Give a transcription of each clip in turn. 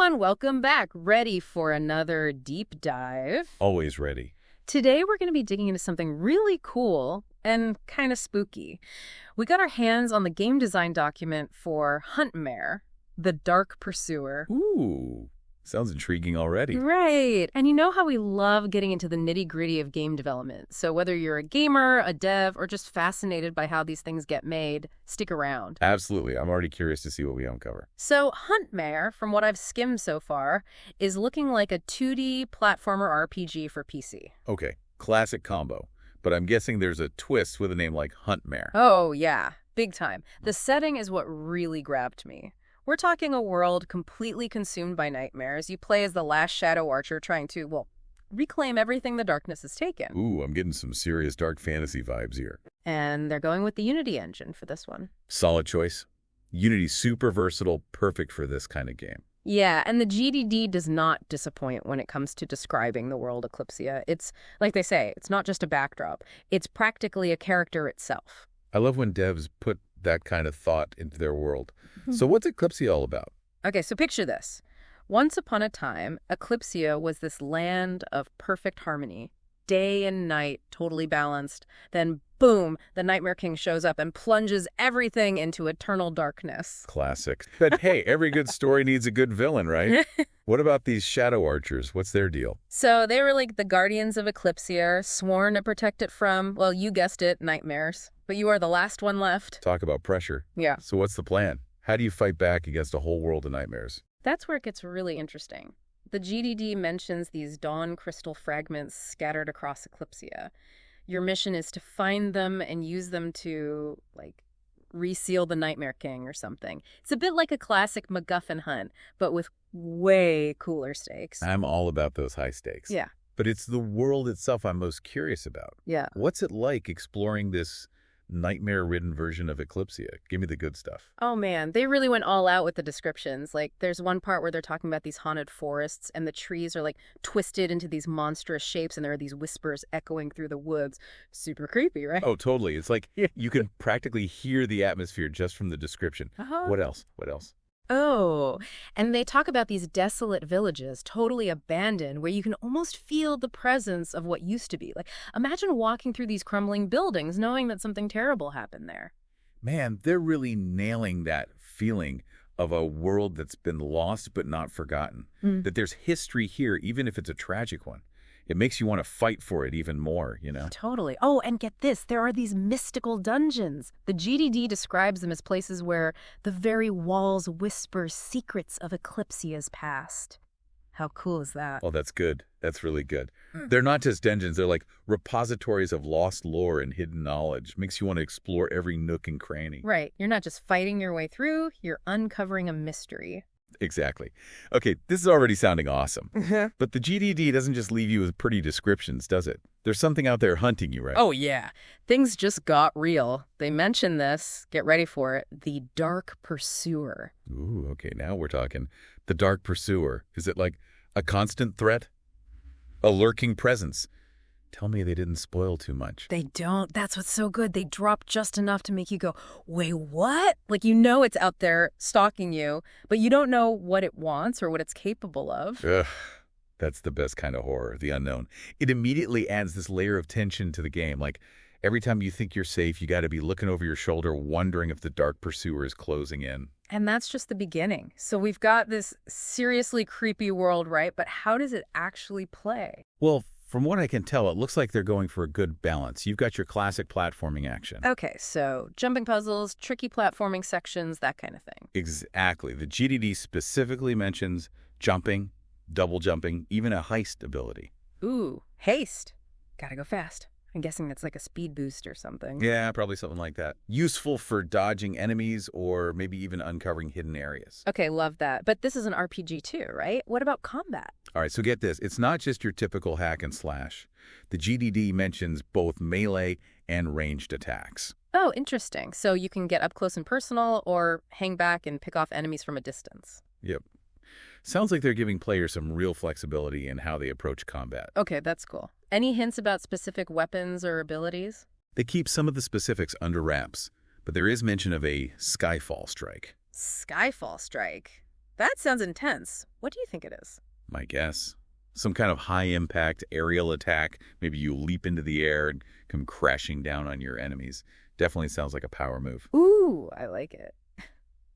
everyone, welcome back. Ready for another deep dive? Always ready. Today we're going to be digging into something really cool and kind of spooky. We got our hands on the game design document for HuntMare, the Dark Pursuer. Ooh, sounds intriguing already. Right. And you know how we love getting into the nitty-gritty of game development. So whether you're a gamer, a dev, or just fascinated by how these things get made, stick around. Absolutely. I'm already curious to see what we uncover. So HuntMare, from what I've skimmed so far, is looking like a 2D platformer RPG for PC. Okay, classic combo. But I'm guessing there's a twist with a name like HuntMare. Oh, yeah. Big time. The setting is what really grabbed me. We're talking a world completely consumed by nightmares. You play as the last Shadow Archer trying to, well, reclaim everything the darkness has taken. Ooh, I'm getting some serious dark fantasy vibes here. And they're going with the Unity engine for this one. Solid choice. Unity's super versatile, perfect for this kind of game. Yeah, and the GDD does not disappoint when it comes to describing the world Eclipsia. It's, like they say, it's not just a backdrop. It's practically a character itself. I love when devs put that kind of thought into their world. So what's Eclipsia all about? Okay, so picture this. Once upon a time, Eclipsia was this land of perfect harmony. Day and night, totally balanced. Then, boom, the Nightmare King shows up and plunges everything into eternal darkness. Classic. But hey, every good story needs a good villain, right? What about these Shadow Archers? What's their deal? So they were like the guardians of Eclipsia, sworn to protect it from, well, you guessed it, nightmares. But you are the last one left. Talk about pressure. Yeah. So what's the plan? How do you fight back against a whole world of nightmares? That's where it gets really interesting. The GDD mentions these dawn crystal fragments scattered across Eclipsia. Your mission is to find them and use them to, like, reseal the Nightmare King or something. It's a bit like a classic MacGuffin hunt, but with way cooler stakes. I'm all about those high stakes. Yeah. But it's the world itself I'm most curious about. Yeah. What's it like exploring this nightmare-ridden version of Eclipsia? Give me the good stuff. Oh man, they really went all out with the descriptions. Like, there's one part where they're talking about these haunted forests and the trees are like twisted into these monstrous shapes and there are these whispers echoing through the woods. Super creepy, right? Oh, totally. It's like you can practically hear the atmosphere just from the description. Uh-huh. What else? What else? Oh, and they talk about these desolate villages, totally abandoned, where you can almost feel the presence of what used to be. Like, imagine walking through these crumbling buildings knowing that something terrible happened there. Man, they're really nailing that feeling of a world that's been lost but not forgotten. That there's history here, even if it's a tragic one. It makes you want to fight for it even more, you know? Totally. Oh, and get this, there are these mystical dungeons. The GDD describes them as places where the very walls whisper secrets of Eclipsia's past. How cool is that? Oh, that's good. That's really good. They're not just dungeons. They're like repositories of lost lore and hidden knowledge. Makes you want to explore every nook and cranny. Right. You're not just fighting your way through, you're uncovering a mystery. Exactly. Okay, this is already sounding awesome. But the GDD doesn't just leave you with pretty descriptions, does it? There's something out there hunting you, right? Oh, yeah. Things just got real. They mention this, get ready for it, the Dark Pursuer. Ooh, okay, now we're talking. The Dark Pursuer. Is it like a constant threat? A lurking presence? Tell me they didn't spoil too much. They don't. That's what's so good. They drop just enough to make you go, wait, what? Like, you know it's out there stalking you, but you don't know what it wants or what it's capable of. Ugh, that's the best kind of horror, the unknown. It immediately adds this layer of tension to the game. Like, every time you think you're safe, you got to be looking over your shoulder, wondering if the Dark Pursuer is closing in. And that's just the beginning. So we've got this seriously creepy world, right? But how does it actually play? Well, from what I can tell, it looks like they're going for a good balance. You've got your classic platforming action. Okay, so jumping puzzles, tricky platforming sections, that kind of thing. Exactly. The GDD specifically mentions jumping, double jumping, even a heist ability. Ooh, haste. Gotta go fast. I'm guessing that's like a speed boost or something. Yeah, probably something like that. Useful for dodging enemies or maybe even uncovering hidden areas. Okay, love that. But this is an RPG too, right? What about combat? All right, so get this. It's not just your typical hack and slash. The GDD mentions both melee and ranged attacks. Oh, interesting. So you can get up close and personal or hang back and pick off enemies from a distance. Yep. Sounds like they're giving players some real flexibility in how they approach combat. Okay, that's cool. Any hints about specific weapons or abilities? They keep some of the specifics under wraps, but there is mention of a Skyfall strike. Skyfall strike. That sounds intense. What do you think it is? My guess. Some kind of high-impact aerial attack. Maybe you leap into the air and come crashing down on your enemies. Definitely sounds like a power move. Ooh, I like it.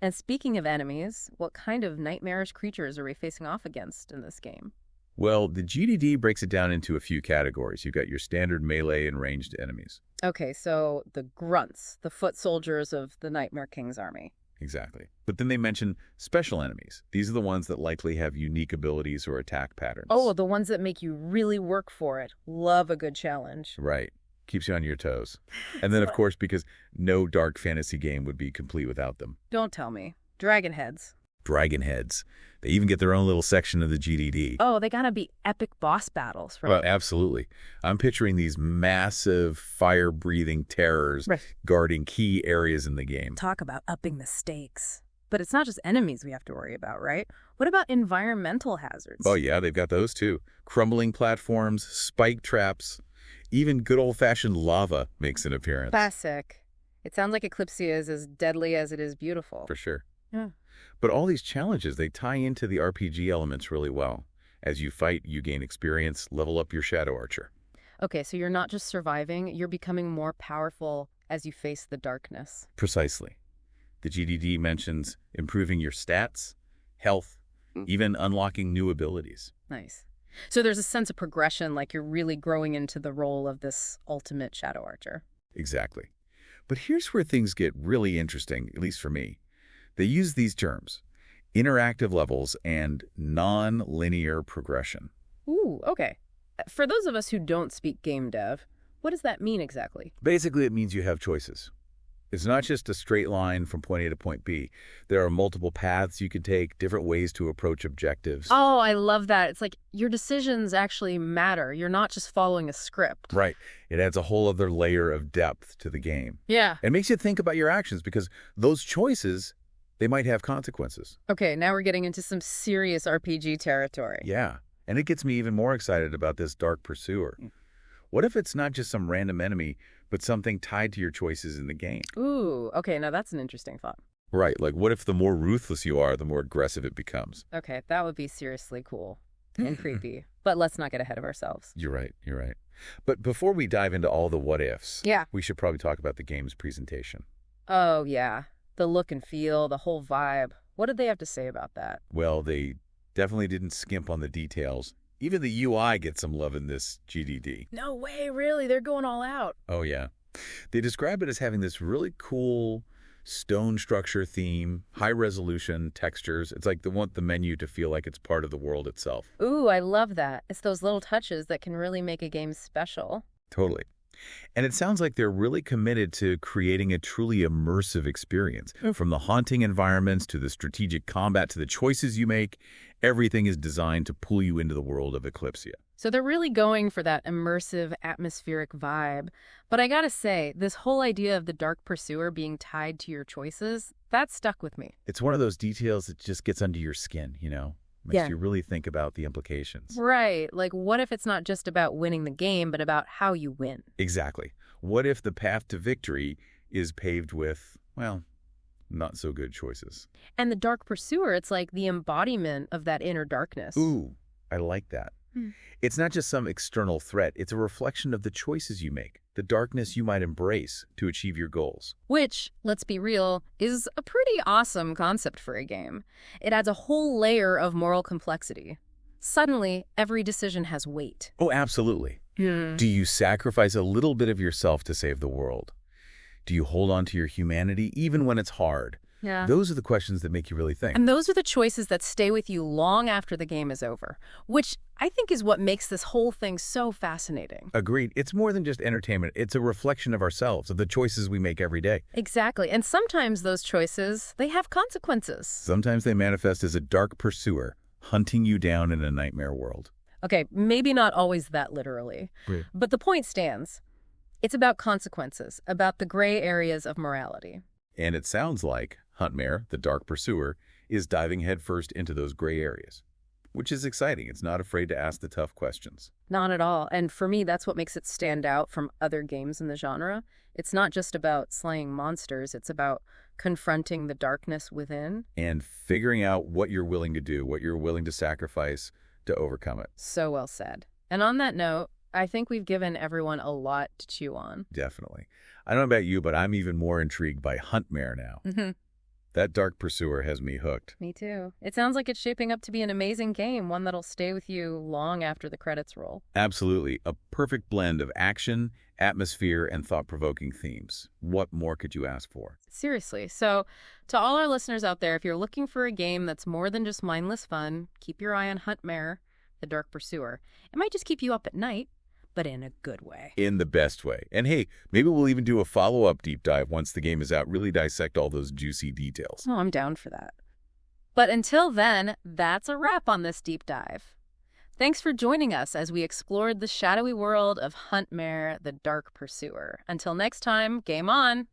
And speaking of enemies, what kind of nightmarish creatures are we facing off against in this game? Well, the GDD breaks it down into a few categories. You've got your standard melee and ranged enemies. Okay, so the grunts, the foot soldiers of the Nightmare King's army. Exactly. But then they mention special enemies. These are the ones that likely have unique abilities or attack patterns. Oh, the ones that make you really work for it. Love a good challenge. Right. Keeps you on your toes. And then, of course, because no dark fantasy game would be complete without them. Don't tell me. Dragon heads. Dragon heads. They even get their own little section of the GDD. Oh, they gotta be epic boss battles, right? Well, absolutely. I'm picturing these massive fire-breathing terrors guarding key areas in the game. Talk about upping the stakes. But it's not just enemies we have to worry about, right? What about environmental hazards? Oh, yeah, they've got those too. Crumbling platforms, spike traps, even good old-fashioned lava makes an appearance. Classic. It sounds like Eclipsia is as deadly as it is beautiful. For sure. Yeah. But all these challenges, they tie into the RPG elements really well. As you fight, you gain experience, level up your Shadow Archer. Okay, so you're not just surviving, you're becoming more powerful as you face the darkness. Precisely. The GDD mentions improving your stats, health, even unlocking new abilities. Nice. So there's a sense of progression, like you're really growing into the role of this ultimate Shadow Archer. Exactly. But here's where things get really interesting, at least for me. They use these terms, interactive levels and non-linear progression. Ooh, okay. For those of us who don't speak game dev, what does that mean exactly? Basically, it means you have choices. It's not just a straight line from point A to point B. There are multiple paths you can take, different ways to approach objectives. Oh, I love that. It's like your decisions actually matter. You're not just following a script. Right. It adds a whole other layer of depth to the game. Yeah. It makes you think about your actions because those choices, they might have consequences. Okay, now we're getting into some serious RPG territory. Yeah. And it gets me even more excited about this Dark Pursuer. What if it's not just some random enemy, but something tied to your choices in the game? Ooh, okay, now that's an interesting thought. Right, like what if the more ruthless you are, the more aggressive it becomes? Okay, that would be seriously cool and creepy. But let's not get ahead of ourselves. You're right, you're right. But before we dive into all the what-ifs, yeah, we should probably talk about the game's presentation. Oh, yeah. The look and feel, the whole vibe. What did they have to say about that? Well, they definitely didn't skimp on the details. Even the UI gets some love in this GDD. No way, really? They're going all out. Oh, yeah. They describe it as having this really cool stone structure theme, high resolution textures. It's like they want the menu to feel like it's part of the world itself. Ooh, I love that. It's those little touches that can really make a game special. Totally. And it sounds like they're really committed to creating a truly immersive experience. From the haunting environments to the strategic combat to the choices you make, everything is designed to pull you into the world of Eclipsia. So they're really going for that immersive, atmospheric vibe. But I gotta say, this whole idea of the Dark Pursuer being tied to your choices, that stuck with me. It's one of those details that just gets under your skin, you know? Makes you really think about the implications. Right. Like, what if it's not just about winning the game, but about how you win? Exactly. What if the path to victory is paved with, well, not so good choices? And the Dark Pursuer, it's like the embodiment of that inner darkness. Ooh, I like that. It's not just some external threat. It's a reflection of the choices you make, the darkness you might embrace to achieve your goals. Which, let's be real, is a pretty awesome concept for a game. It adds a whole layer of moral complexity. Suddenly, every decision has weight. Oh, absolutely. Do you sacrifice a little bit of yourself to save the world? Do you hold on to your humanity even when it's hard? Yeah. Those are the questions that make you really think. And those are the choices that stay with you long after the game is over, which I think is what makes this whole thing so fascinating. Agreed. It's more than just entertainment. It's a reflection of ourselves, of the choices we make every day. Exactly. And sometimes those choices, they have consequences. Sometimes they manifest as a dark pursuer, hunting you down in a nightmare world. Okay, maybe not always that literally. Right. But the point stands. It's about consequences, about the gray areas of morality. And it sounds like HuntMare, the dark pursuer, is diving headfirst into those gray areas, which is exciting. It's not afraid to ask the tough questions. Not at all. And for me, that's what makes it stand out from other games in the genre. It's not just about slaying monsters. It's about confronting the darkness within. And figuring out what you're willing to do, what you're willing to sacrifice to overcome it. So well said. And on that note, I think we've given everyone a lot to chew on. Definitely. I don't know about you, but I'm even more intrigued by HuntMare now. Mm-hmm. That Dark Pursuer has me hooked. Me too. It sounds like it's shaping up to be an amazing game, one that'll stay with you long after the credits roll. Absolutely. A perfect blend of action, atmosphere, and thought-provoking themes. What more could you ask for? Seriously. So, to all our listeners out there, if you're looking for a game that's more than just mindless fun, keep your eye on HuntMare, the Dark Pursuer. It might just keep you up at night, but in a good way. In the best way. And hey, maybe we'll even do a follow-up deep dive once the game is out, really dissect all those juicy details. Oh, I'm down for that. But until then, that's a wrap on this deep dive. Thanks for joining us as we explored the shadowy world of HuntMare, the Dark Pursuer. Until next time, game on!